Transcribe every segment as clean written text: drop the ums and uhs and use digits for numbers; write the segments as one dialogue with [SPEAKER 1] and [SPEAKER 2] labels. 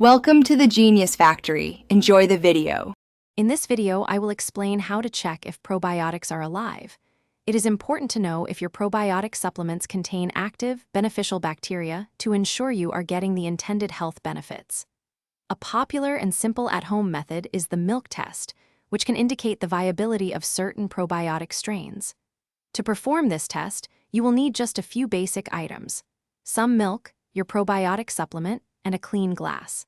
[SPEAKER 1] Welcome to the Genius Factory. Enjoy the video.
[SPEAKER 2] In this video, I will explain how to check if probiotics are alive. It is important to know if your probiotic supplements contain active, beneficial bacteria to ensure you are getting the intended health benefits. A popular and simple at-home method is the milk test, which can indicate the viability of certain probiotic strains. To perform this test, you will need just a few basic items: some milk, your probiotic supplement, and a clean glass.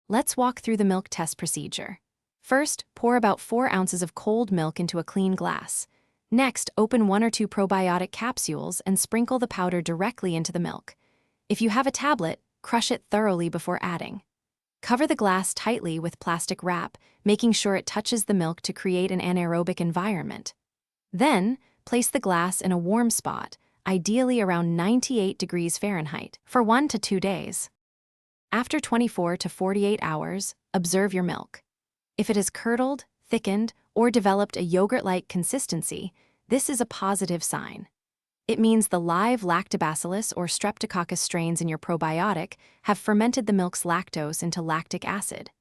[SPEAKER 2] Let's walk through the milk test procedure. First, pour about 4 ounces of cold milk into a clean glass. Next, open 1 or 2 probiotic capsules and sprinkle the powder directly into the milk. If you have a tablet, crush it thoroughly before adding. Cover the glass tightly with plastic wrap, making sure it touches the milk to create an anaerobic environment. Then, place the glass in a warm spot, ideally around 98 degrees Fahrenheit, for 1 to 2 days. After 24 to 48 hours, observe your milk. If it has curdled, thickened, or developed a yogurt-like consistency, this is a positive sign. It means the live lactobacillus or streptococcus strains in your probiotic have fermented the milk's lactose into lactic acid.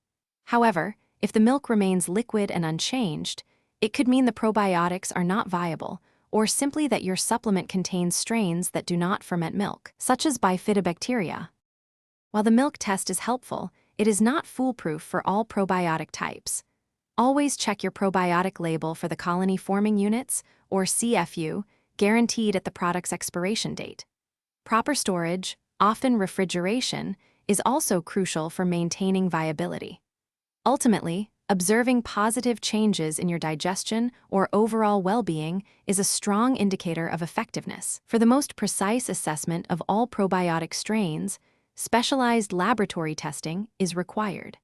[SPEAKER 2] However, if the milk remains liquid and unchanged, it could mean the probiotics are not viable, or simply that your supplement contains strains that do not ferment milk, such as bifidobacteria. While the milk test is helpful, it is not foolproof for all probiotic types. Always check your probiotic label for the colony-forming units, or CFU, guaranteed at the product's expiration date. Proper storage, often refrigeration, is also crucial for maintaining viability. Ultimately, observing positive changes in your digestion or overall well-being is a strong indicator of effectiveness. For the most precise assessment of all probiotic strains, specialized laboratory testing is required.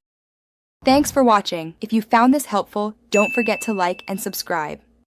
[SPEAKER 1] Thanks for watching. If you found this helpful, don't forget to like and subscribe.